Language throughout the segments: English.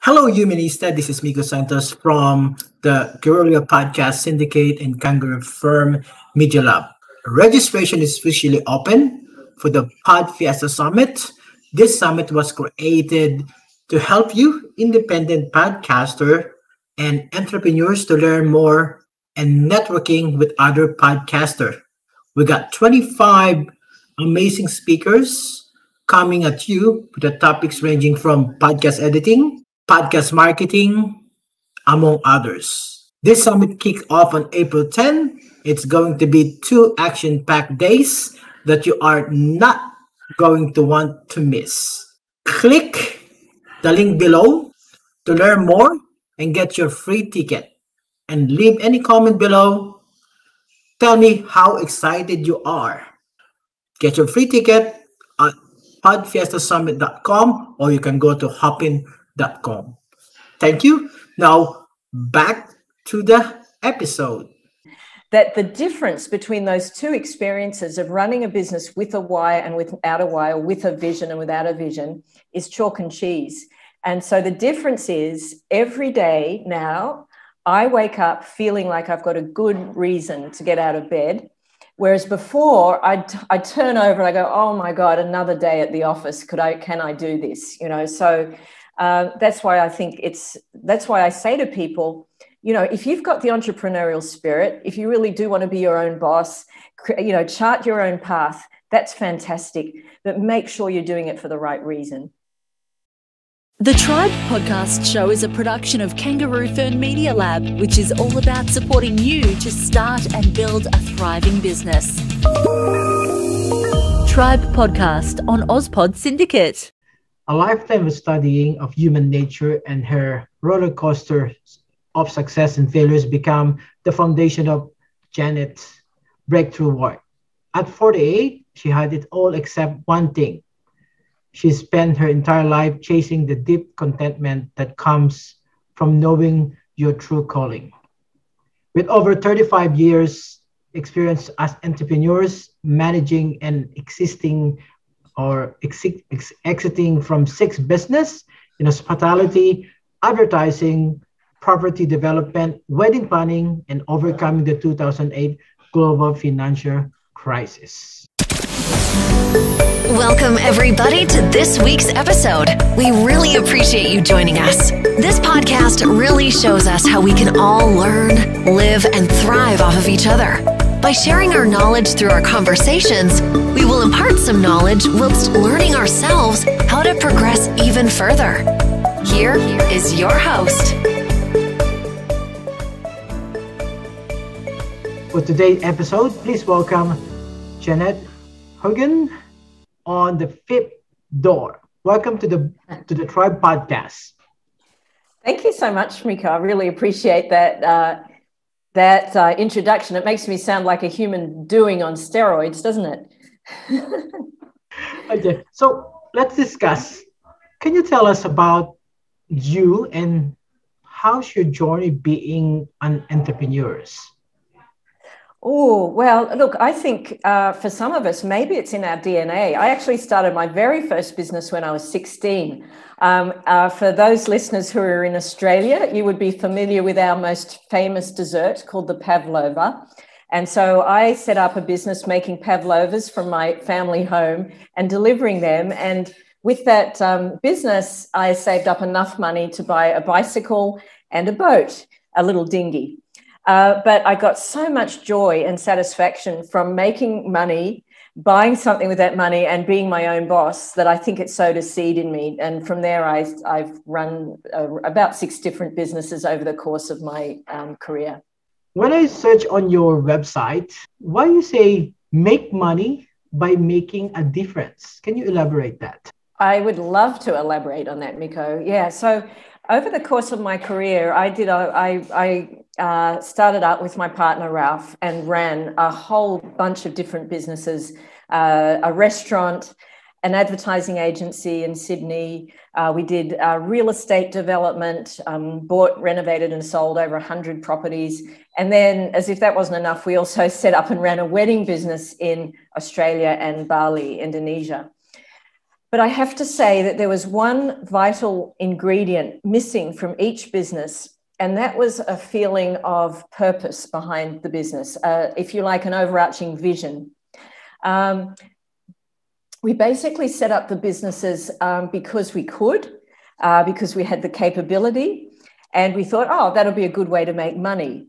Hello, Humanista. This is Miko Santos from the Guerrilla Podcast Syndicate and Kangaroo Firm Media Lab. Registration is officially open for the Podfiesta Summit. This summit was created to help you, independent podcaster and entrepreneurs, to learn more and networking with other podcasters. We got 25 amazing speakers coming at you with the topics ranging from podcast editing, podcast marketing, among others. This summit kicked off on April 10. It's going to be 2 action-packed days that you are not going to want to miss. Click the link below to learn more and get your free ticket. And leave any comment below. Tell me how excited you are. Get your free ticket at podfiestasummit.com or you can go to hopin.com. Thank you. Now back to the episode. That the difference between those two experiences of running a business with a why and without a why, or with a vision and without a vision, is chalk and cheese. And so the difference is every day now I wake up feeling like I've got a good reason to get out of bed. Whereas before I'd turn over and I go, oh my God, another day at the office. Can I do this? So that's why that's why I say to people, if you've got the entrepreneurial spirit, if you really do want to be your own boss, chart your own path, that's fantastic. But make sure you're doing it for the right reason. The Tribe podcast show is a production of Kangaroo Fern Media Lab, which is all about supporting you to start and build a thriving business. Tribe podcast on AusPod Syndicate. A lifetime of studying of human nature and her roller coaster of success and failures become the foundation of Janet's breakthrough work. At 48, she had it all except one thing. She spent her entire life chasing the deep contentment that comes from knowing your true calling. With over 35 years experience as entrepreneurs, managing and exiting from 6 business in hospitality, advertising, property development, wedding planning, and overcoming the 2008 global financial crisis. Welcome, everybody, to this week's episode. We really appreciate you joining us. This podcast really shows us how we can all learn, live, and thrive off of each other. By sharing our knowledge through our conversations, we will impart some knowledge whilst learning ourselves how to progress even further. Here is your host. For today's episode, please welcome Janet Hogan on the 5th door. Welcome to the Tribe podcast. Thank you so much, Mika. I really appreciate that introduction. It makes me sound like a human doing on steroids, doesn't it? Okay, so let's discuss. Can you tell us about you and how's your journey being an entrepreneur? Oh, well, look, I think for some of us, maybe it's in our DNA. I actually started my very first business when I was 16. For those listeners who are in Australia, you would be familiar with our most famous dessert called the pavlova. And so I set up a business making pavlovas from my family home and delivering them. And with that business, I saved up enough money to buy a bicycle and a boat, a little dinghy. But I got so much joy and satisfaction from making money, buying something with that money and being my own boss that I think it sowed a seed in me. And from there, I've run about 6 different businesses over the course of my career. When I search on your website, why you say make money by making a difference? Can you elaborate that? I would love to elaborate on that, Miko. Yeah, so over the course of my career, I started out with my partner, Ralph, and ran a whole bunch of different businesses, a restaurant, an advertising agency in Sydney. We did real estate development, bought, renovated and sold over 100 properties. And then, as if that wasn't enough, we also set up and ran a wedding business in Australia and Bali, Indonesia. But I have to say that there was one vital ingredient missing from each business, and that was a feeling of purpose behind the business, if you like, an overarching vision. We basically set up the businesses because we could, because we had the capability, and we thought, oh, that'll be a good way to make money.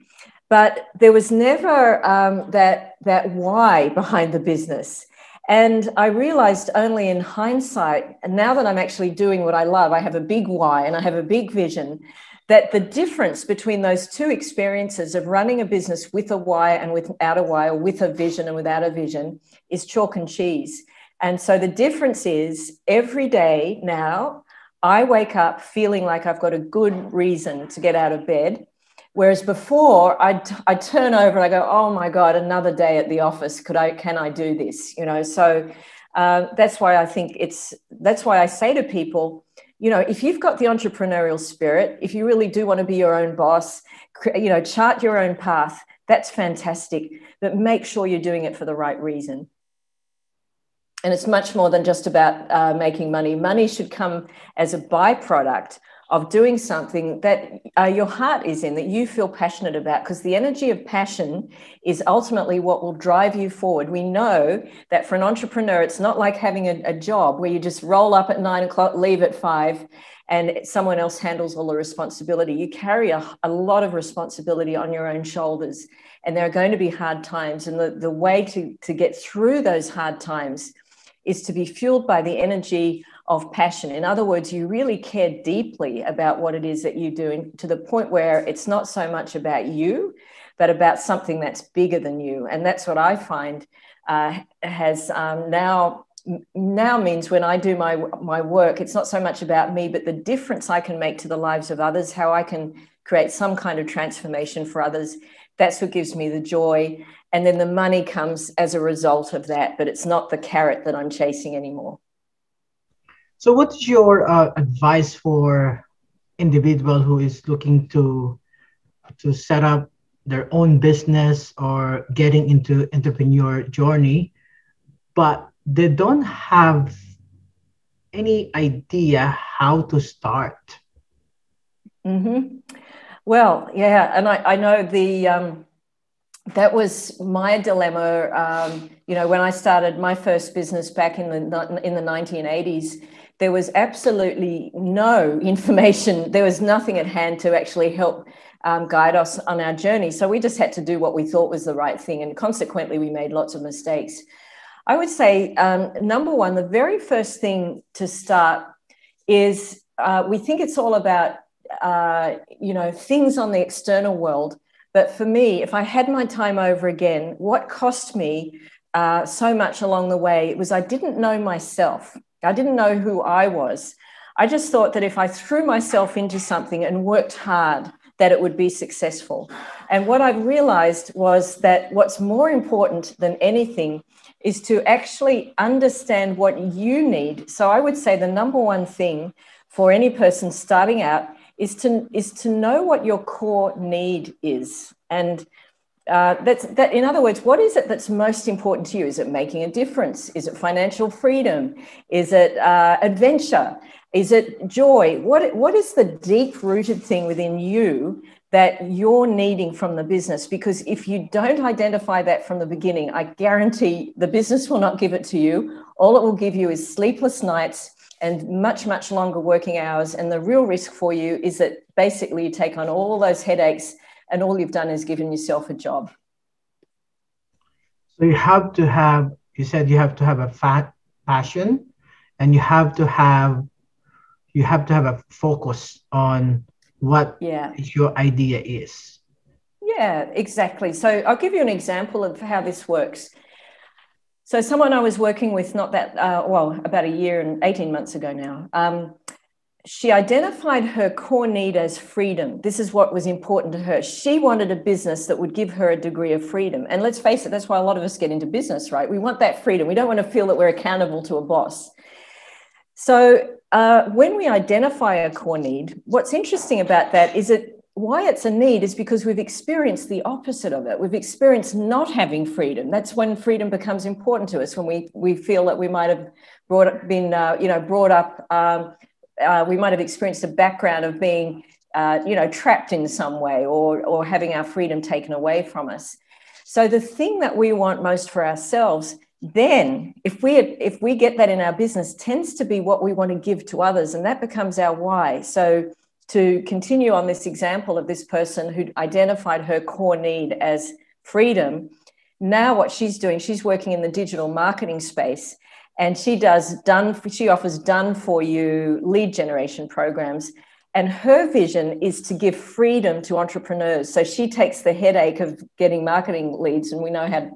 But there was never that why behind the business. And I realized only in hindsight, and now that I'm actually doing what I love, I have a big why and I have a big vision, that the difference between those two experiences of running a business with a why and without a why, or with a vision and without a vision, is chalk and cheese. And so the difference is every day now, I wake up feeling like I've got a good reason to get out of bed. Whereas before, I turn over and I go, oh my God, another day at the office. Can I do this? So that's why I think that's why I say to people, if you've got the entrepreneurial spirit, if you really do want to be your own boss, chart your own path, that's fantastic. But make sure you're doing it for the right reason. And it's much more than just about making money. Money should come as a byproduct of doing something that your heart is in, that you feel passionate about, because the energy of passion is ultimately what will drive you forward. We know that for an entrepreneur, it's not like having a job where you just roll up at 9 o'clock, leave at 5, and someone else handles all the responsibility. You carry a lot of responsibility on your own shoulders, and there are going to be hard times. And the way to get through those hard times is to be fueled by the energy of passion. In other words, you really care deeply about what it is that you're doing, to the point where it's not so much about you, but about something that's bigger than you. And that's what I find has now means when I do my work, it's not so much about me, but the difference I can make to the lives of others, how I can create some kind of transformation for others. That's what gives me the joy. And then the money comes as a result of that, but it's not the carrot that I'm chasing anymore. So what's your advice for individual who is looking to set up their own business or getting into entrepreneur journey, but they don't have any idea how to start? Mm-hmm. Well, yeah, and I know that was my dilemma. When I started my first business back in the 1980s, there was absolutely no information. There was nothing at hand to actually help guide us on our journey. So we just had to do what we thought was the right thing. And consequently, we made lots of mistakes. I would say, number one, the very first thing to start is we think it's all about, things on the external world. But for me, if I had my time over again, what cost me so much along the way was I didn't know myself. I didn't know who I was. I just thought that if I threw myself into something and worked hard, that it would be successful. And what I realized was that what's more important than anything is to actually understand what you need. So I would say the number one thing for any person starting out is to know what your core need is. And that. In other words, what is it that's most important to you? Is it making a difference? Is it financial freedom? Is it adventure? Is it joy? What is the deep-rooted thing within you that you're needing from the business? Because if you don't identify that from the beginning, I guarantee the business will not give it to you. All it will give you is sleepless nights and much, much longer working hours. And the real risk for you is that basically you take on all those headaches and all you've done is given yourself a job. So you said you have to have a passion, and you have to have a focus on what your idea is. Yeah, exactly. So I'll give you an example of how this works. So someone I was working with about a year and 18 months ago now, she identified her core need as freedom. This is what was important to her. She wanted a business that would give her a degree of freedom. And let's face it, that's why a lot of us get into business, right? We want that freedom. We don't want to feel that we're accountable to a boss. So when we identify a core need, what's interesting about that is that why it's a need is because we've experienced the opposite of it. We've experienced not having freedom. That's when freedom becomes important to us, when we feel that we might have brought up, we might have experienced a background of being, trapped in some way, or having our freedom taken away from us. So the thing that we want most for ourselves, then if we get that in our business, tends to be what we want to give to others, and that becomes our why. So to continue on this example of this person who identified her core need as freedom, now what she's doing, she's working in the digital marketing space, and she offers done for you lead generation programs. And her vision is to give freedom to entrepreneurs. So she takes the headache of getting marketing leads, and we know how,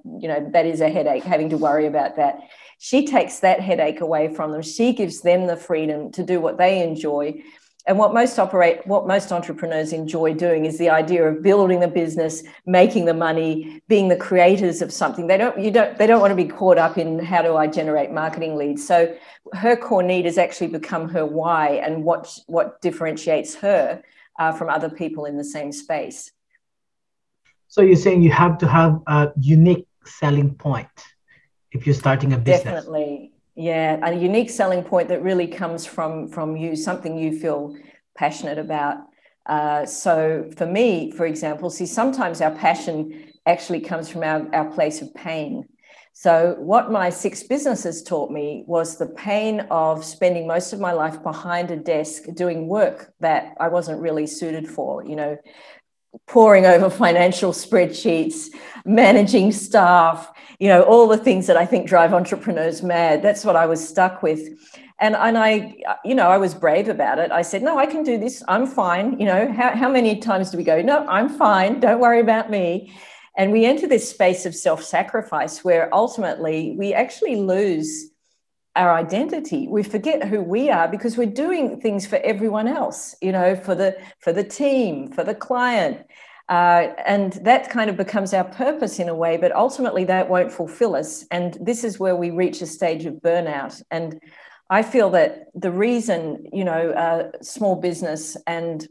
that is a headache, having to worry about that. She takes that headache away from them. She gives them the freedom to do what they enjoy. And what most entrepreneurs enjoy doing is the idea of building the business, making the money, being the creators of something. They don't want to be caught up in how do I generate marketing leads. So her core need has actually become her why, and what differentiates her from other people in the same space. So you're saying you have to have a unique selling point if you're starting a business. Definitely. Yeah, a unique selling point that really comes from you, something you feel passionate about. So for me, for example, sometimes our passion actually comes from our place of pain. So what my 6 businesses taught me was the pain of spending most of my life behind a desk doing work that I wasn't really suited for, poring over financial spreadsheets, managing staff, all the things that I think drive entrepreneurs mad. That's what I was stuck with. And I was brave about it. I said, no, I can do this. I'm fine. How many times do we go, no, I'm fine. Don't worry about me. And we enter this space of self-sacrifice where ultimately we actually lose our identity. We forget who we are because we're doing things for everyone else, for the team, for the client. And that kind of becomes our purpose in a way, but ultimately that won't fulfill us. And this is where we reach a stage of burnout. And I feel that the reason, small business and,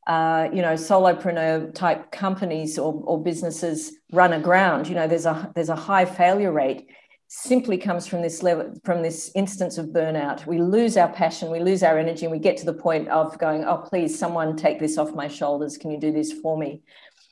solopreneur type companies or businesses run aground, there's a high failure rate, simply comes from this instance of burnout. We lose our passion, we lose our energy, and we get to the point of going, oh, please, someone take this off my shoulders. Can you do this for me?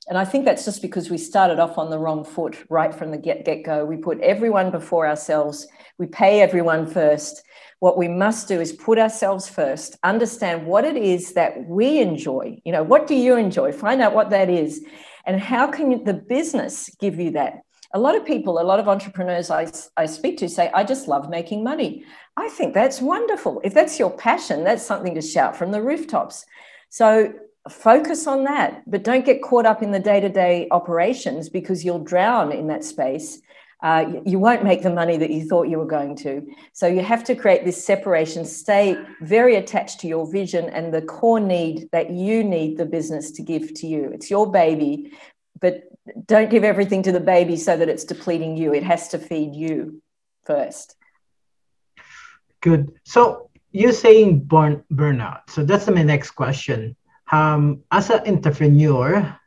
And I think that's just because we started off on the wrong foot right from the get-go. We put everyone before ourselves. We pay everyone first. What we must do is put ourselves first, understand what it is that we enjoy. What do you enjoy? Find out what that is. And how can the business give you that? A lot of entrepreneurs I speak to say, I just love making money. I think that's wonderful. If that's your passion, that's something to shout from the rooftops. So focus on that, but don't get caught up in the day-to-day operations because you'll drown in that space. You won't make the money that you thought you were going to. So you have to create this separation, stay very attached to your vision and the core need that you need the business to give to you. It's your baby, but don't give everything to the baby so that it's depleting you. It has to feed you first. Good. So you're saying burnout. So that's my next question. As an entrepreneur,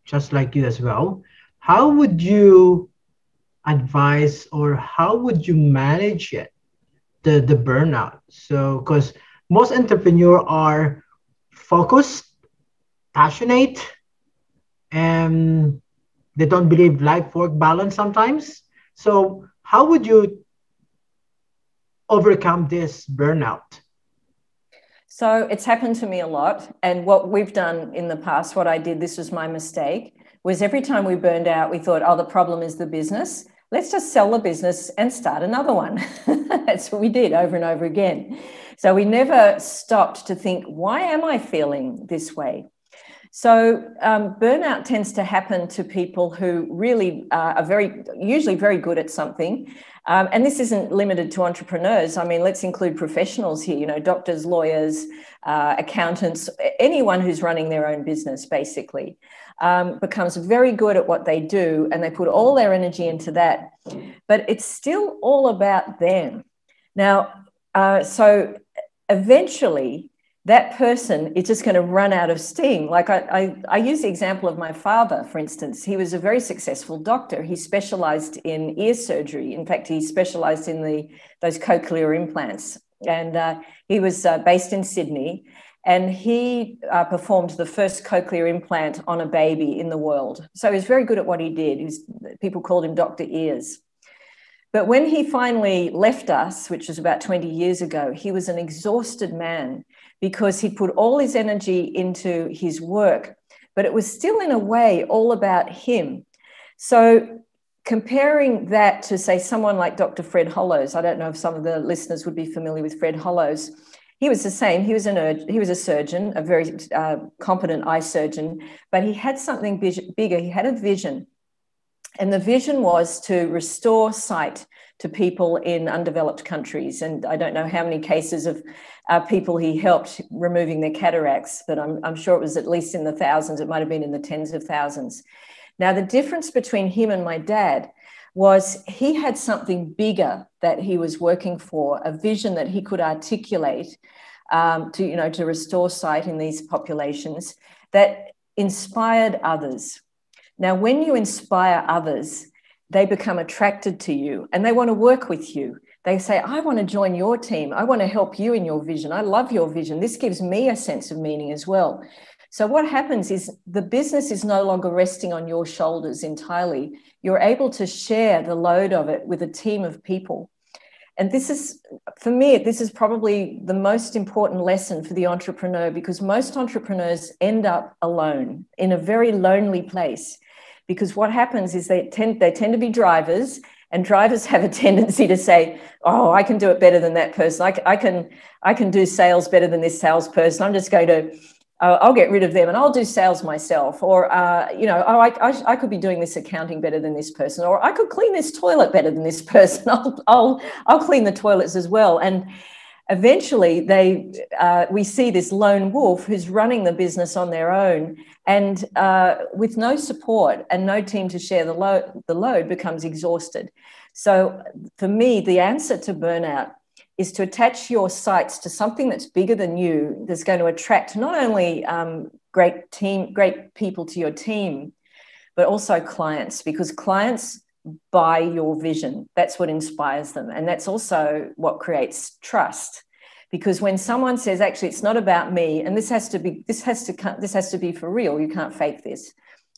just like you as well, how would you advise or how would you manage it, the burnout? So because most entrepreneurs are focused, passionate, and they don't believe life-work balance sometimes. So how would you overcome this burnout? So it's happened to me a lot. And what we've done in the past, what I did, this was my mistake, was every time we burned out, we thought, oh, the problem is the business. Let's just sell the business and start another one. That's what we did over and over again. So we never stopped to think, why am I feeling this way? So burnout tends to happen to people who really are usually very good at something. And this isn't limited to entrepreneurs. I mean, let's include professionals here, doctors, lawyers, accountants, anyone who's running their own business, basically, becomes very good at what they do and they put all their energy into that. But it's still all about them. Now, so eventually, that person is just going to run out of steam. Like I use the example of my father, for instance. He was a very successful doctor. He specialized in ear surgery. In fact, he specialized in those cochlear implants. And he was based in Sydney, and he performed the first cochlear implant on a baby in the world. So he was very good at what he did. People called him Dr. Ears. But when he finally left us, which was about 20 years ago, he was an exhausted man because he put all his energy into his work, but it was still in a way all about him. So comparing that to, say, someone like Dr. Fred Hollows, I don't know if some of the listeners would be familiar with Fred Hollows. He was the same. He was a surgeon, a very competent eye surgeon, but he had something bigger. He had a vision. And the vision was to restore sight to people in undeveloped countries. And I don't know how many cases of people he helped removing their cataracts, but I'm sure it was at least in the thousands. It might have been in the tens of thousands. Now, the difference between him and my dad was he had something bigger that he was working for, a vision that he could articulate to restore sight in these populations that inspired others. Now, when you inspire others, they become attracted to you and they want to work with you. They say, I want to join your team. I want to help you in your vision. I love your vision. This gives me a sense of meaning as well. So what happens is the business is no longer resting on your shoulders entirely. You're able to share the load of it with a team of people. And this is, for me, this is probably the most important lesson for the entrepreneur, because most entrepreneurs end up alone in a very lonely place. Because what happens is they tend to be drivers, and drivers have a tendency to say, oh, I can do it better than that person. I can do sales better than this salesperson. I'm just going to, I'll get rid of them and I'll do sales myself. Or, I could be doing this accounting better than this person. Or I could clean this toilet better than this person. I'll clean the toilets as well. And eventually we see this lone wolf who's running the business on their own, and with no support and no team to share the load becomes exhausted. So for me, the answer to burnout is to attach your sights to something that's bigger than you, that's going to attract not only great people to your team, but also clients, because clients buy your vision. That's what inspires them. And that's also what creates trust. Because when someone says, actually, it's not about me, and this has to be for real, you can't fake this.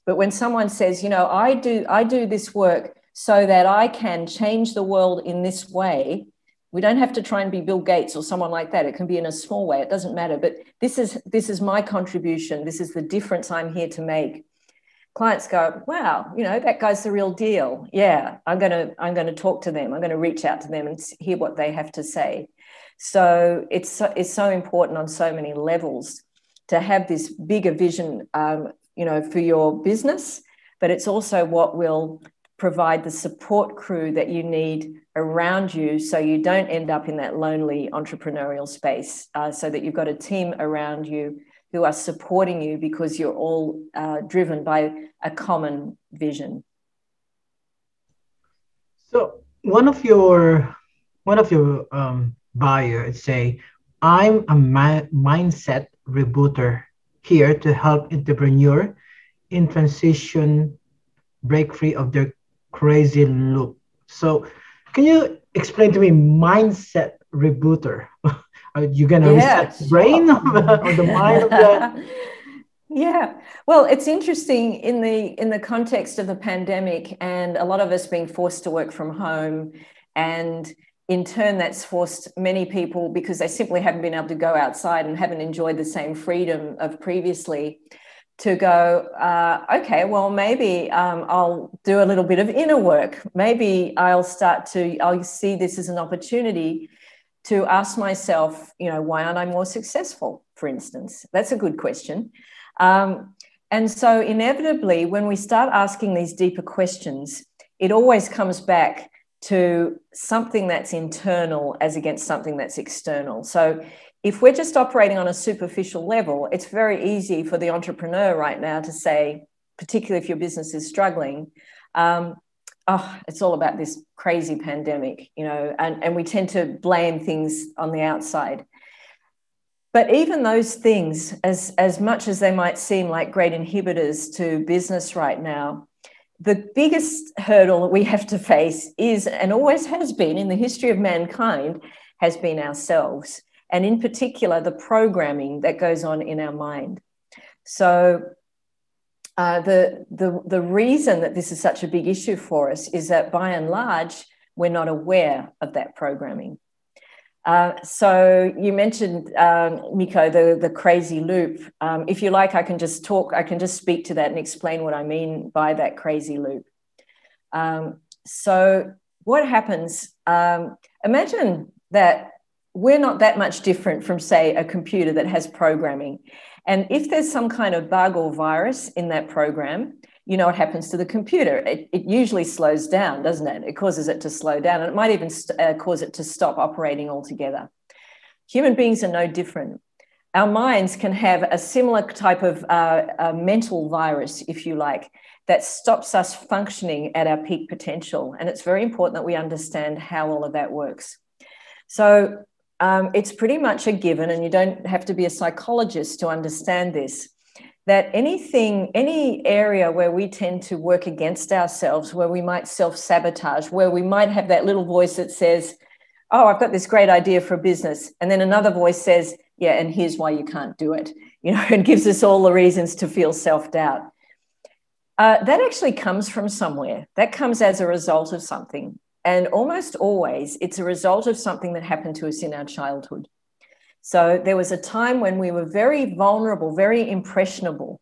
But when someone says, I do this work so that I can change the world in this way, we don't have to try and be Bill Gates or someone like that. It can be in a small way. It doesn't matter. But this is my contribution. This is the difference I'm here to make. Clients go, wow, that guy's the real deal. Yeah, I'm going to talk to them. I'm going to reach out to them and hear what they have to say. So it's so important on so many levels to have this bigger vision, for your business, but it's also what will provide the support crew that you need around you, so you don't end up in that lonely entrepreneurial space, so that you've got a team around you who are supporting you because you're all driven by a common vision. So one of your buyer say, I'm a mindset rebooter here to help entrepreneur in transition break free of their crazy loop. So can you explain to me mindset rebooter? Are you gonna reset the brain or the mind of the... Yeah, well, it's interesting in the context of the pandemic and a lot of us being forced to work from home, and in turn that's forced many people, because they simply haven't been able to go outside and haven't enjoyed the same freedom of previously, to go, okay, well, maybe I'll do a little bit of inner work. Maybe I'll see this as an opportunity to ask myself, why aren't I more successful, for instance? That's a good question. And so inevitably, when we start asking these deeper questions, it always comes back to something that's internal as against something that's external. So if we're just operating on a superficial level, it's very easy for the entrepreneur right now to say, particularly if your business is struggling, it's all about this crazy pandemic, and we tend to blame things on the outside. But even those things, as much as they might seem like great inhibitors to business right now, the biggest hurdle that we have to face is, and always has been in the history of mankind, has been ourselves, and in particular, the programming that goes on in our mind. So the reason that this is such a big issue for us is that by and large, we're not aware of that programming. So you mentioned, Miko, the crazy loop. If you like, I can just speak to that and explain what I mean by that crazy loop. So what happens, imagine that we're not that much different from, say, a computer that has programming. And if there's some kind of bug or virus in that program, you know what happens to the computer. It usually slows down, doesn't it? It causes it to slow down, and it might even cause it to stop operating altogether. Human beings are no different. Our minds can have a similar type of a mental virus, if you like, that stops us functioning at our peak potential. And it's very important that we understand how all of that works. So it's pretty much a given, and you don't have to be a psychologist to understand this, that any area where we tend to work against ourselves, where we might self-sabotage, where we might have that little voice that says, oh, I've got this great idea for a business. And then another voice says, yeah, and here's why you can't do it. You know, and gives us all the reasons to feel self-doubt. That actually comes from somewhere. That comes as a result of something. And almost always it's a result of something that happened to us in our childhood. So there was a time when we were very vulnerable, very impressionable,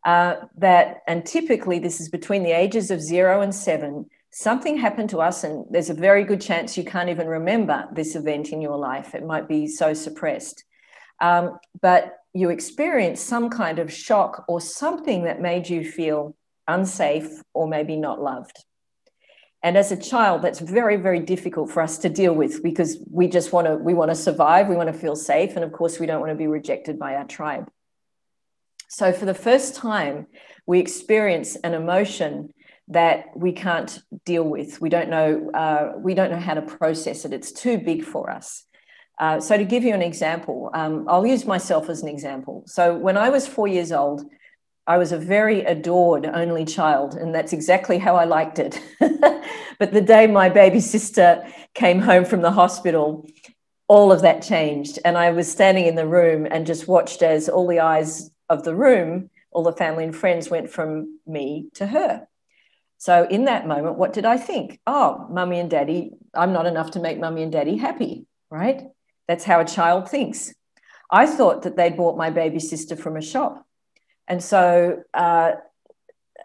and typically this is between the ages of 0 and 7, something happened to us, and there's a very good chance you can't even remember this event in your life. It might be so suppressed. But you experienced some kind of shock or something that made you feel unsafe or maybe not loved. And as a child, that's very, very difficult for us to deal with, because we want to survive, we want to feel safe, and of course we don't want to be rejected by our tribe. So for the first time, we experience an emotion that we can't deal with. We don't know how to process it. It's too big for us. So to give you an example, I'll use myself as an example. So when I was 4 years old, I was a very adored only child, and that's exactly how I liked it. But the day my baby sister came home from the hospital, all of that changed. And I was standing in the room and just watched as all the eyes of the room, all the family and friends, went from me to her. So in that moment, what did I think? Oh, mummy and daddy, I'm not enough to make mummy and daddy happy, right? That's how a child thinks. I thought that they'd bought my baby sister from a shop. And so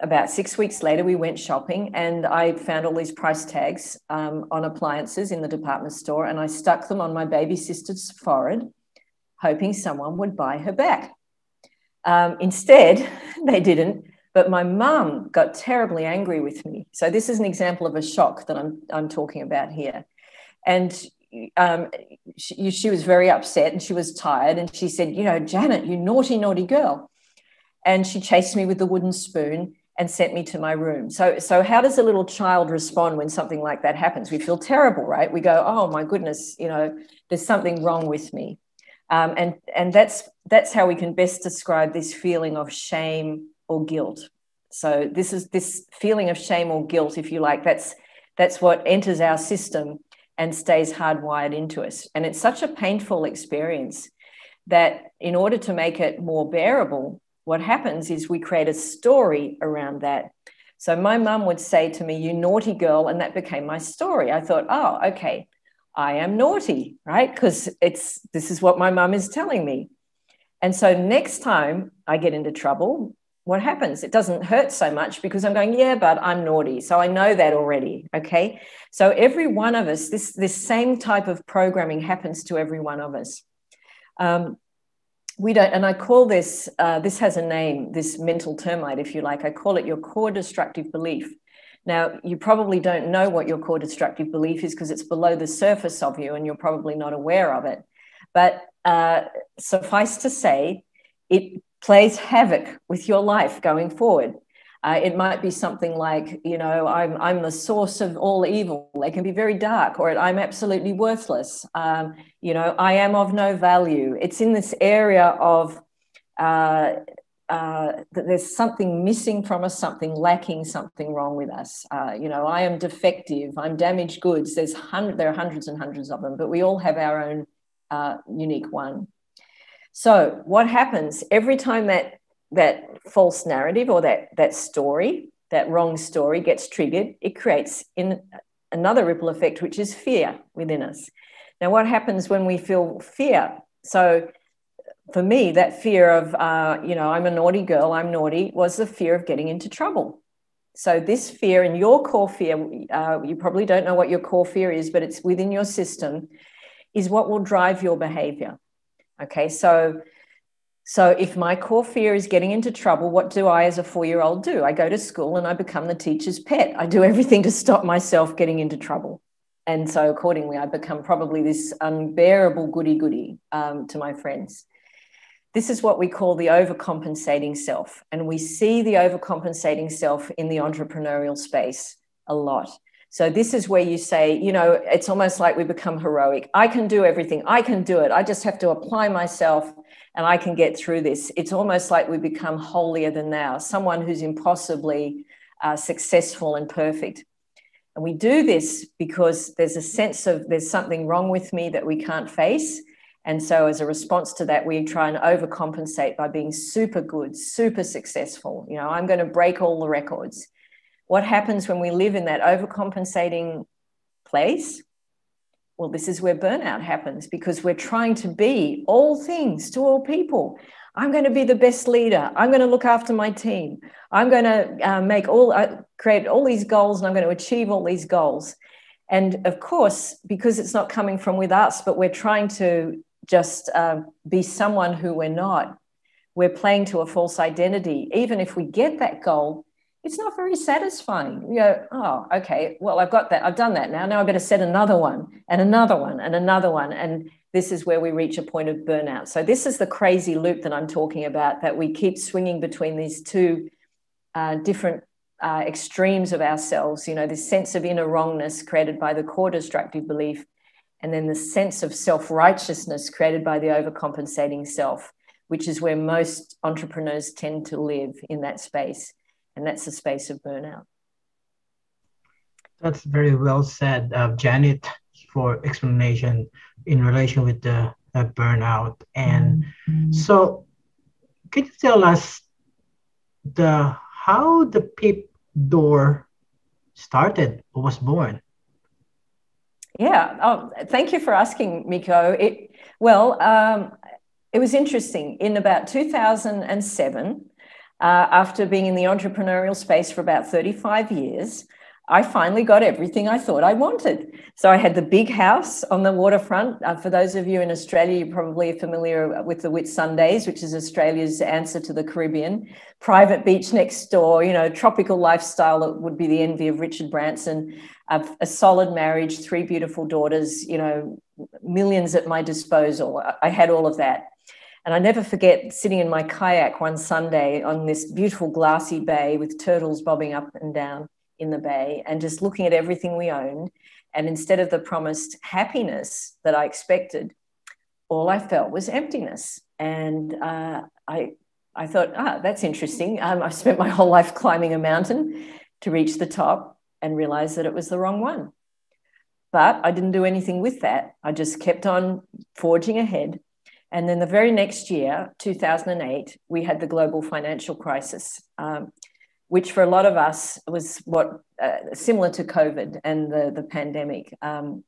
about 6 weeks later, we went shopping, and I found all these price tags on appliances in the department store, and I stuck them on my baby sister's forehead, hoping someone would buy her back. Instead, they didn't, but my mum got terribly angry with me. So this is an example of a shock that I'm talking about here. And she was very upset, and she was tired, and she said, you know, Janet, you naughty, naughty girl. And she chased me with the wooden spoon and sent me to my room. So how does a little child respond when something like that happens? We feel terrible, right? We go, oh my goodness, you know, there's something wrong with me. And that's how we can best describe this feeling of shame or guilt. So this feeling of shame or guilt, if you like, that's what enters our system and stays hardwired into us. And it's such a painful experience that in order to make it more bearable, what happens is we create a story around that. So my mum would say to me, you naughty girl, and that became my story. I thought, oh, okay, I am naughty, right? Because this is what my mum is telling me. And so next time I get into trouble, what happens? It doesn't hurt so much because I'm going, yeah, but I'm naughty. So I know that already, okay? So every one of us, this same type of programming happens to every one of us. We don't, and I call this has a name, this mental termite, if you like. I call it your core destructive belief. Now, you probably don't know what your core destructive belief is because it's below the surface of you and you're probably not aware of it. But suffice to say, it plays havoc with your life going forward. It might be something like, I'm the source of all evil. They can be very dark. Or I'm absolutely worthless. I am of no value. It's in this area of that there's something missing from us, something lacking, something wrong with us. I am defective. I'm damaged goods. There are hundreds and hundreds of them, but we all have our own unique one. So what happens every time that false narrative or that story, that wrong story gets triggered, it creates in another ripple effect, which is fear within us. Now, what happens when we feel fear? So for me, that fear of, I'm a naughty girl, I'm naughty, was the fear of getting into trouble. So this fear and your core fear, you probably don't know what your core fear is, but it's within your system, is what will drive your behavior. Okay, so if my core fear is getting into trouble, what do I as a 4-year-old do? I go to school and I become the teacher's pet. I do everything to stop myself getting into trouble. And so accordingly, I become probably this unbearable goody-goody to my friends. This is what we call the overcompensating self. And we see the overcompensating self in the entrepreneurial space a lot. So this is where you say, it's almost like we become heroic. I can do everything. I can do it. I just have to apply myself and I can get through this. It's almost like we become holier than thou, someone who's impossibly successful and perfect. And we do this because there's a sense of there's something wrong with me that we can't face. And so as a response to that, we try and overcompensate by being super good, super successful. I'm going to break all the records. What happens when we live in that overcompensating place? Well, this is where burnout happens, because we're trying to be all things to all people. I'm going to be the best leader. I'm going to look after my team. I'm going to create all these goals, and I'm going to achieve all these goals. And of course, because it's not coming from with us, but we're trying to just be someone who we're not, we're playing to a false identity. Even if we get that goal, it's not very satisfying. You go, oh, okay, well, I've got that. I've done that now. Now I better set another one and another one and another one. And this is where we reach a point of burnout. So this is the crazy loop that I'm talking about, that we keep swinging between these two different extremes of ourselves, this sense of inner wrongness created by the core destructive belief, and then the sense of self-righteousness created by the overcompensating self, which is where most entrepreneurs tend to live, in that space. And that's the space of burnout. That's very well said, Janet, for explanation in relation with the burnout. And so can you tell us how the PIP door started or was born? Yeah. Oh, thank you for asking, Miko. It was interesting. In about 2007, after being in the entrepreneurial space for about 35 years, I finally got everything I thought I wanted. So I had the big house on the waterfront. For those of you in Australia, you're probably familiar with the Whitsundays, which is Australia's answer to the Caribbean. Private beach next door, tropical lifestyle that would be the envy of Richard Branson. A solid marriage, 3 beautiful daughters, millions at my disposal. I had all of that. And I never forget sitting in my kayak one Sunday on this beautiful glassy bay with turtles bobbing up and down in the bay, and just looking at everything we owned. And instead of the promised happiness that I expected, all I felt was emptiness. And I thought, that's interesting. I've spent my whole life climbing a mountain to reach the top and realize that it was the wrong one. But I didn't do anything with that. I just kept on forging ahead. And then the very next year, 2008, we had the global financial crisis, which for a lot of us was similar to COVID and the pandemic,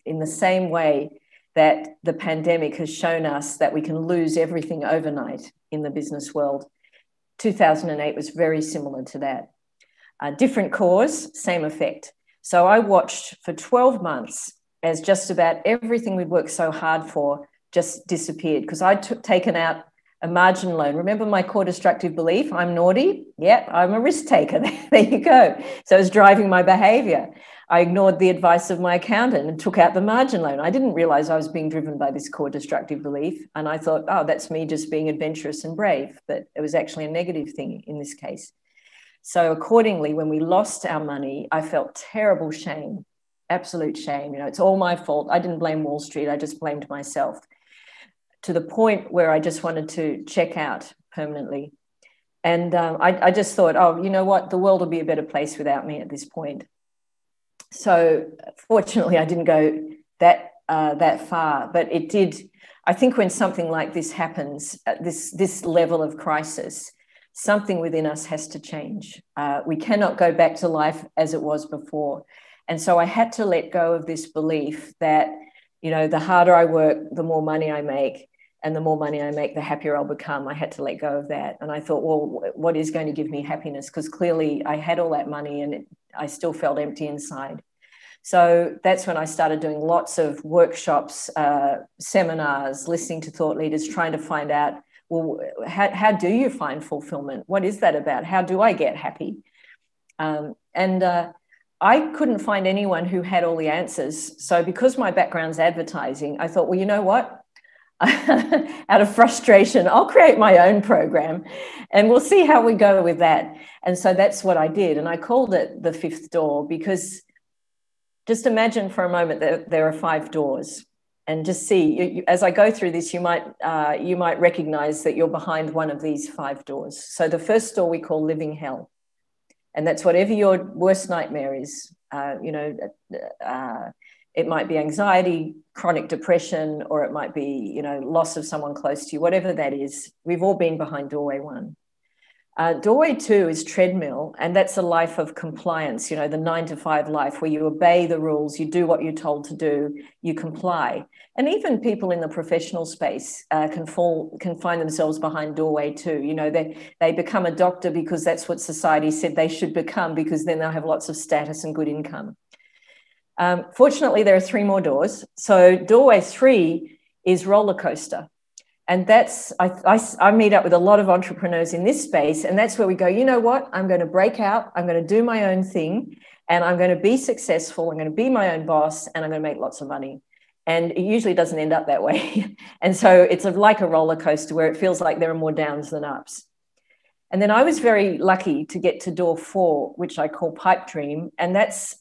in the same way that the pandemic has shown us that we can lose everything overnight in the business world. 2008 was very similar to that. Different cause, same effect. So I watched for 12 months as just about everything we'd worked so hard for just disappeared, because I'd taken out a margin loan. Remember my core destructive belief? I'm naughty. Yeah, I'm a risk taker. There you go. So it was driving my behavior. I ignored the advice of my accountant and took out the margin loan. I didn't realize I was being driven by this core destructive belief. And I thought, that's me just being adventurous and brave. But it was actually a negative thing in this case. So accordingly, when we lost our money, I felt terrible shame, absolute shame. It's all my fault. I didn't blame Wall Street. I just blamed myself, to the point where I just wanted to check out permanently. And I just thought, oh, you know what? The world will be a better place without me at this point. So fortunately, I didn't go that far, but it did. I think when something like this happens, this level of crisis, something within us has to change. We cannot go back to life as it was before. And so I had to let go of this belief that, the harder I work, the more money I make, and the more money I make, the happier I'll become. I had to let go of that. And I thought, well, what is going to give me happiness? Because clearly I had all that money and I still felt empty inside. So that's when I started doing lots of workshops, seminars, listening to thought leaders, trying to find out, well, how do you find fulfillment? What is that about? How do I get happy? I couldn't find anyone who had all the answers. So because my background's advertising, I thought, well, you know what? Out of frustration, I'll create my own program and we'll see how we go with that. And so that's what I did. And I called it the fifth door, because just imagine for a moment that there are 5 doors, and just see, as I go through this, you might recognize that you're behind one of these 5 doors. So the first door we call living hell. And that's whatever your worst nightmare is. It might be anxiety, chronic depression, or it might be, loss of someone close to you, whatever that is. We've all been behind doorway 1. Doorway 2 is treadmill, and that's a life of compliance, the 9-to-5 life where you obey the rules, you do what you're told to do, you comply. And even people in the professional space can find themselves behind doorway 2. They become a doctor because that's what society said they should become, because then they'll have lots of status and good income. Fortunately, there are 3 more doors. So doorway 3 is roller coaster. And that's, I meet up with a lot of entrepreneurs in this space, and that's where we go, you know what, I'm going to break out, I'm going to do my own thing, and I'm going to be successful, I'm going to be my own boss, and I'm going to make lots of money. And it usually doesn't end up that way. And so it's like a roller coaster where it feels like there are more downs than ups. And then I was very lucky to get to door 4, which I call pipe dream. And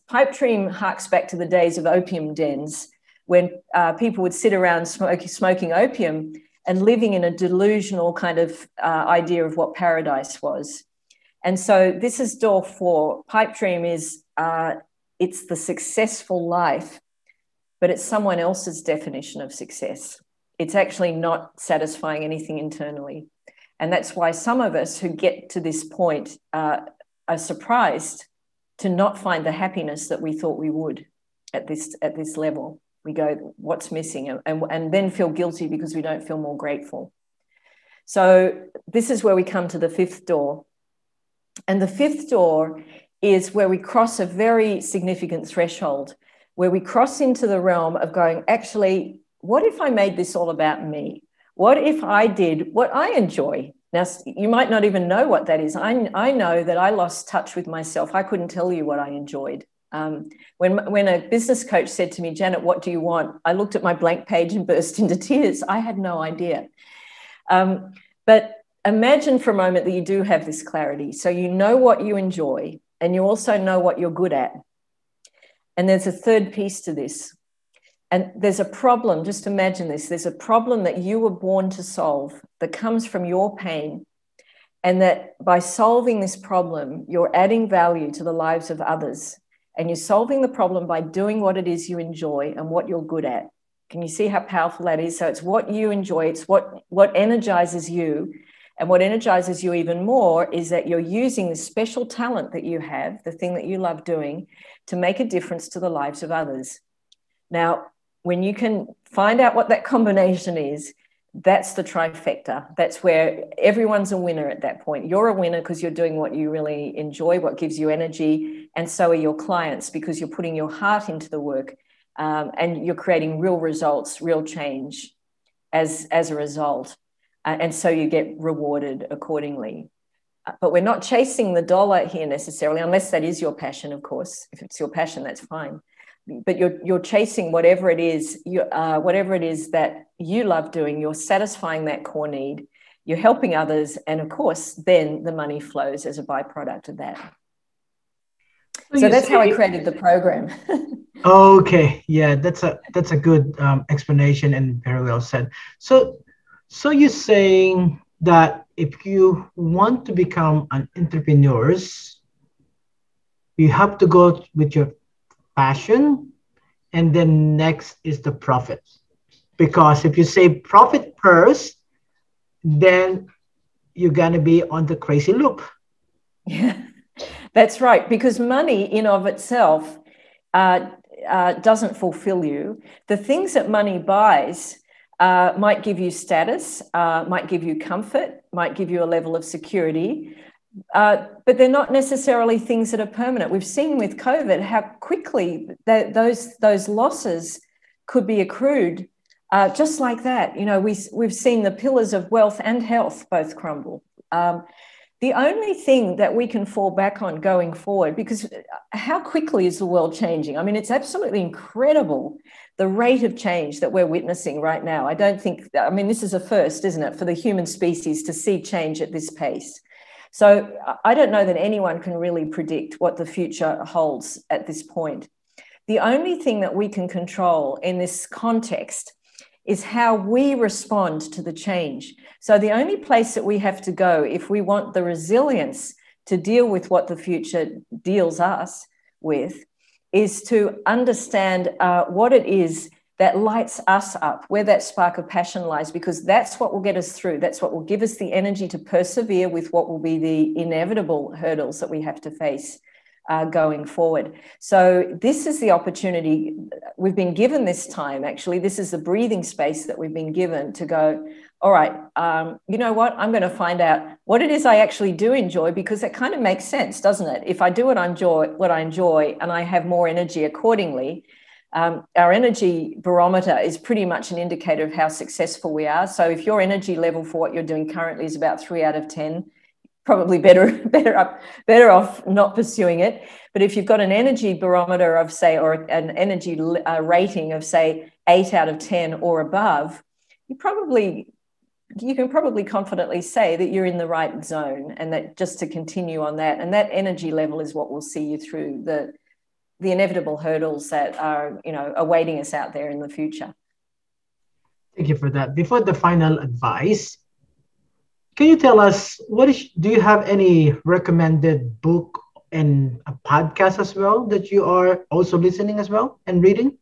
pipe dream harks back to the days of opium dens, when people would sit around smoking opium and living in a delusional kind of idea of what paradise was. And so this is door 4. Pipe dream is, it's the successful life, but it's someone else's definition of success. It's actually not satisfying anything internally. And that's why some of us who get to this point are surprised to not find the happiness that we thought we would at this level. We go, what's missing? And then feel guilty because we don't feel more grateful. So this is where we come to the 5th door. And the 5th door is where we cross a very significant threshold, where we cross into the realm of going, actually, what if I made this all about me? What if I did what I enjoy? Now, you might not even know what that is. I know that I lost touch with myself. I couldn't tell you what I enjoyed. When a business coach said to me, Janet, what do you want? I looked at my blank page and burst into tears. I had no idea. But imagine for a moment that you do have this clarity. So you know what you enjoy, and you also know what you're good at. And there's a third piece to this. And there's a problem, just imagine this, there's a problem that you were born to solve that comes from your pain, and that by solving this problem, you're adding value to the lives of others, and you're solving the problem by doing what it is you enjoy and what you're good at. Can you see how powerful that is? So it's what you enjoy, it's what energizes you, and what energizes you even more is that you're using the special talent that you have, the thing that you love doing, to make a difference to the lives of others. Now, when you can find out what that combination is, that's the trifecta. That's where everyone's a winner at that point. You're a winner because you're doing what you really enjoy, what gives you energy, and so are your clients because you're putting your heart into the work, and you're creating real results, real change as a result. And so you get rewarded accordingly. But we're not chasing the dollar here necessarily, unless that is your passion, of course. If it's your passion, that's fine. But you're chasing whatever it is that you love doing. You're satisfying that core need, you're helping others, and of course, then the money flows as a byproduct of that. So that's how I created the program. Okay, yeah, that's a good explanation and very well said. So you're saying that if you want to become an entrepreneur, you have to go with your passion, and then next is the profit. Because if you say profit first, then you're gonna be on the crazy loop. Yeah, that's right. Because money in of itself doesn't fulfill you. The things that money buys might give you status, might give you comfort, might give you a level of security, but they're not necessarily things that are permanent. We've seen with COVID how quickly those losses could be accrued just like that. You know, we've seen the pillars of wealth and health both crumble. The only thing that we can fall back on going forward, because how quickly is the world changing? I mean, it's absolutely incredible, the rate of change that we're witnessing right now. I mean, this is a first, isn't it, for the human species to see change at this pace. So I don't know that anyone can really predict what the future holds at this point. The only thing that we can control in this context is how we respond to the change. So the only place that we have to go if we want the resilience to deal with what the future deals us with is to understand what it is that lights us up, where that spark of passion lies, because that's what will get us through. That's what will give us the energy to persevere with what will be the inevitable hurdles that we have to face going forward. So this is the opportunity we've been given this time. Actually, this is the breathing space that we've been given to go, all right, you know what? I'm going to find out what it is I actually do enjoy, because it kind of makes sense, doesn't it? If I do what I enjoy and I have more energy accordingly, our energy barometer is pretty much an indicator of how successful we are. So if your energy level for what you're doing currently is about 3 out of 10, probably better off not pursuing it. But if you've got an energy barometer of, say, or an energy rating of, say, 8 out of 10 or above, you can probably confidently say that you're in the right zone, and that just to continue on that. And that energy level is what will see you through the inevitable hurdles that are, you know, awaiting us out there in the future. Thank you for that. Before the final advice, can you tell us do you have any recommended book and a podcast as well that you are also listening as well and reading?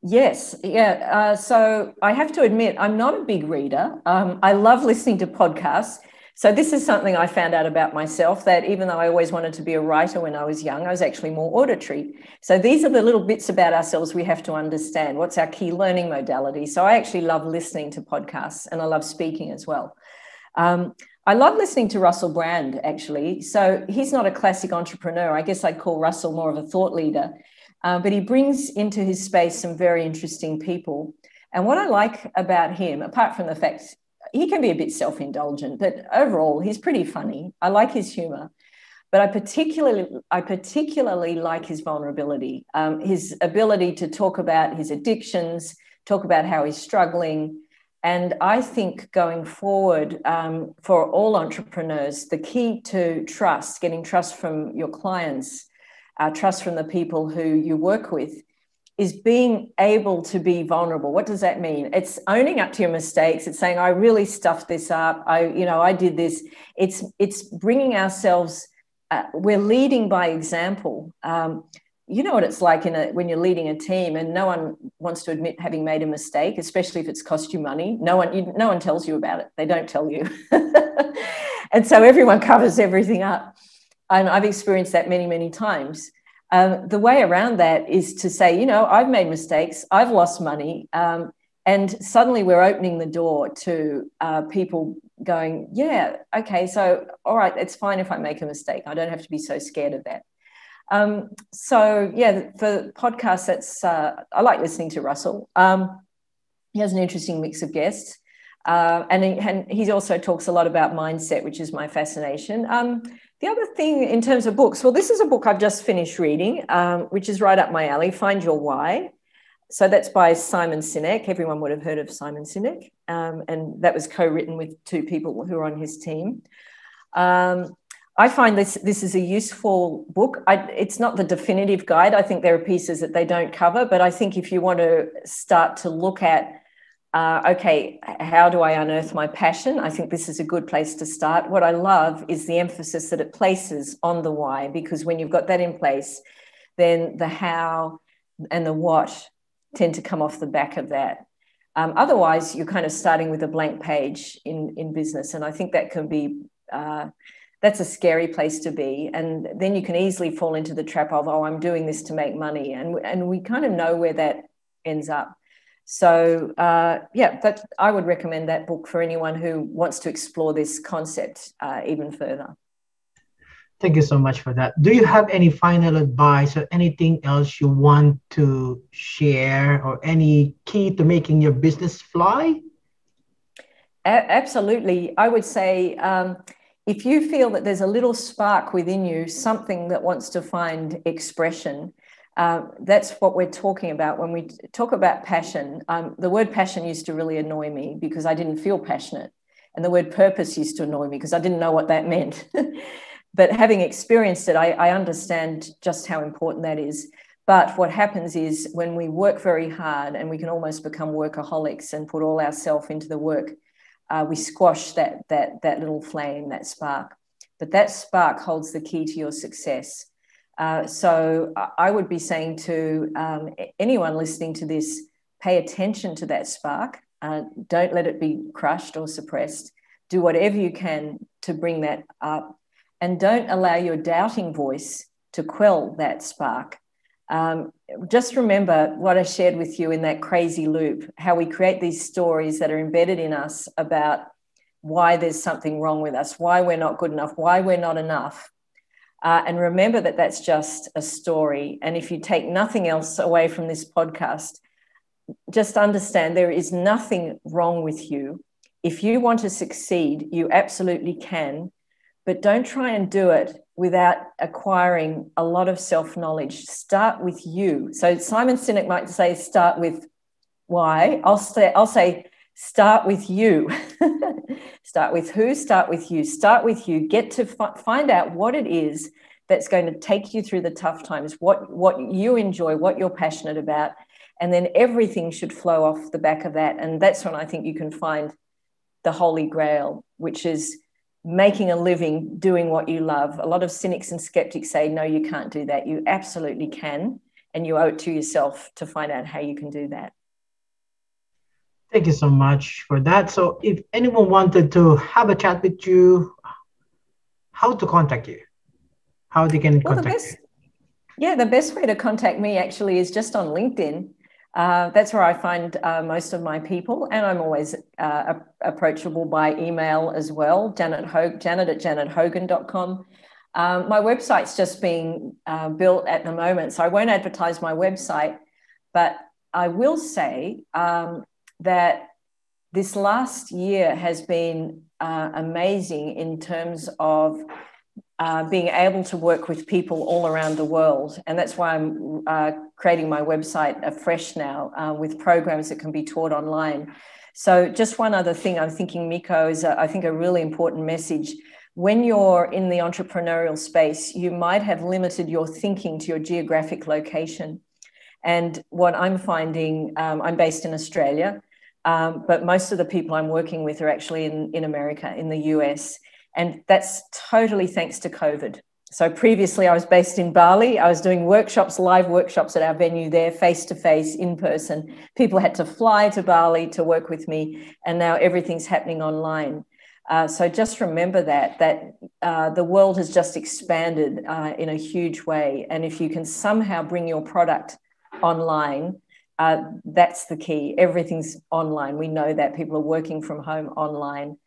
Yes. Yeah. So I have to admit, I'm not a big reader. I love listening to podcasts. So this is something I found out about myself, that even though I always wanted to be a writer when I was young, I was actually more auditory. So these are the little bits about ourselves we have to understand. What's our key learning modality? So I actually love listening to podcasts, and I love speaking as well. I love listening to Russell Brand, actually. So he's not a classic entrepreneur. I guess I'd call Russell more of a thought leader. But he brings into his space some very interesting people. And what I like about him, apart from the fact he can be a bit self-indulgent, but overall he's pretty funny. I like his humor, but I particularly like his vulnerability, his ability to talk about his addictions, talk about how he's struggling. And I think going forward, for all entrepreneurs, the key to trust, getting trust from your clients, trust from the people who you work with, is being able to be vulnerable. What does that mean? It's owning up to your mistakes. It's saying, I really stuffed this up. I did this. It's bringing ourselves, we're leading by example. You know what it's like when you're leading a team and no one wants to admit having made a mistake, especially if it's cost you money. No one tells you about it. They don't tell you. And so everyone covers everything up. And I've experienced that many, many times. The way around that is to say, I've made mistakes, I've lost money, and suddenly we're opening the door to people going, yeah, okay, so all right, it's fine if I make a mistake. I don't have to be so scared of that. So yeah, for podcasts, I like listening to Russell. He has an interesting mix of guests, and he also talks a lot about mindset, which is my fascination. The other thing in terms of books, well, this is a book I've just finished reading, which is right up my alley, Find Your Why. So that's by Simon Sinek. Everyone would have heard of Simon Sinek. And that was co-written with two people who are on his team. I find this is a useful book. It's not the definitive guide. I think there are pieces that they don't cover, but I think if you want to start to look at, okay, how do I unearth my passion? I think this is a good place to start. What I love is the emphasis that it places on the why, because when you've got that in place, then the how and the what tend to come off the back of that. Otherwise, you're kind of starting with a blank page in business. And I think that can be... that's a scary place to be. And then you can easily fall into the trap of, oh, I'm doing this to make money. And we kind of know where that ends up. So, I would recommend that book for anyone who wants to explore this concept even further. Thank you so much for that. Do you have any final advice or anything else you want to share, or any key to making your business fly? Absolutely. I would say, if you feel that there's a little spark within you, something that wants to find expression, that's what we're talking about when we talk about passion. The word passion used to really annoy me because I didn't feel passionate. And the word purpose used to annoy me because I didn't know what that meant. But having experienced it, I understand just how important that is. But what happens is when we work very hard, and we can almost become workaholics and put all ourselves into the work, we squash that little flame, that spark. But that spark holds the key to your success. So I would be saying to anyone listening to this, pay attention to that spark. Don't let it be crushed or suppressed. Do whatever you can to bring that up. And don't allow your doubting voice to quell that spark. Just remember what I shared with you in that crazy loop, how we create these stories that are embedded in us about why there's something wrong with us, why we're not good enough, why we're not enough. And remember that that's just a story. And if you take nothing else away from this podcast, just understand there is nothing wrong with you. If you want to succeed, you absolutely can. But don't try and do it without acquiring a lot of self-knowledge. Start with you. So Simon Sinek might say, start with why. I'll say, start with you. Start with who? Start with you. Start with you. Get to find out what it is that's going to take you through the tough times, what you enjoy, what you're passionate about. And then everything should flow off the back of that. And that's when I think you can find the holy grail, which is making a living doing what you love. A lot of cynics and skeptics say, no, you can't do that. You absolutely can. And you owe it to yourself to find out how you can do that. Thank you so much for that. So if anyone wanted to have a chat with you, how to contact you? How they can contact you? Yeah, the best way to contact me actually is just on LinkedIn. That's where I find most of my people, and I'm always approachable by email as well, janet@janethogan.com. My website's just being built at the moment, so I won't advertise my website, but I will say that this last year has been amazing in terms of being able to work with people all around the world. And that's why I'm creating my website afresh now with programs that can be taught online. So just one other thing I'm thinking, Miko, is I think a really important message. When you're in the entrepreneurial space, you might have limited your thinking to your geographic location. And what I'm finding, I'm based in Australia, but most of the people I'm working with are actually in America, in the US. And that's totally thanks to COVID. So previously I was based in Bali. I was doing workshops, live workshops at our venue there, face-to-face, in person. People had to fly to Bali to work with me. And now everything's happening online. So just remember that the world has just expanded in a huge way. And if you can somehow bring your product online, that's the key. Everything's online. We know that people are working from home online.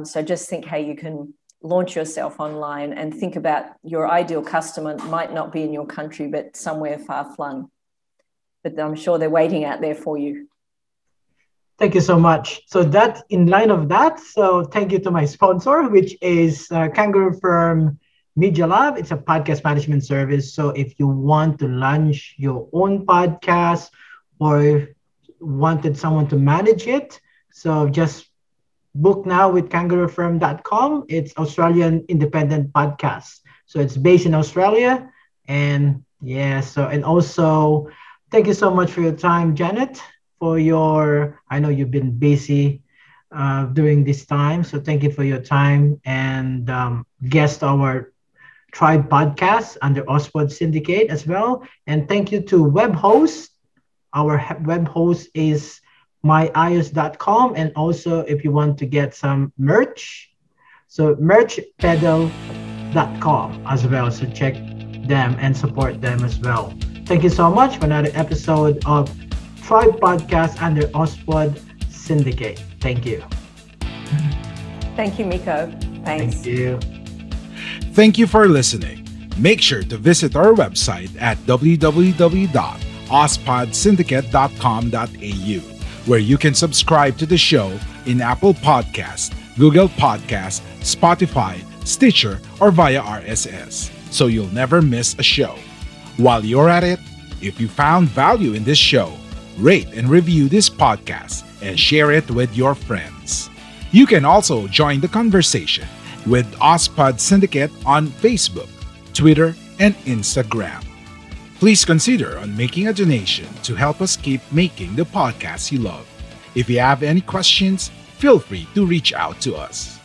So just think how you can launch yourself online, and think about your ideal customer might not be in your country, but somewhere far flung. But I'm sure they're waiting out there for you. Thank you so much. So that's in line of that. So thank you to my sponsor, which is Kangaroo Firm Media Lab. It's a podcast management service. So if you want to launch your own podcast, or wanted someone to manage it, so just book now with kangaroofirm.com. It's Australian independent podcast. So it's based in Australia. And yeah, so and also thank you so much for your time, Janet, for your I know you've been busy during this time. So thank you for your time and guest our Tribe podcast under AusPod Syndicate as well. And thank you to web host. Our web host is myios.com. And also, if you want to get some merch, so merchpedal.com as well. So check them and support them as well. Thank you so much for another episode of Tribe Podcast under AusPod Syndicate. Thank you. Thank you, Miko. Thanks. Thank you. Thank you for listening. Make sure to visit our website at www.auspodsyndicate.com.au, where you can subscribe to the show in Apple Podcasts, Google Podcasts, Spotify, Stitcher, or via RSS, so you'll never miss a show. While you're at it, if you found value in this show, rate and review this podcast and share it with your friends. You can also join the conversation with AusPod Syndicate on Facebook, Twitter, and Instagram. Please consider on making a donation to help us keep making the podcast you love. If you have any questions, feel free to reach out to us.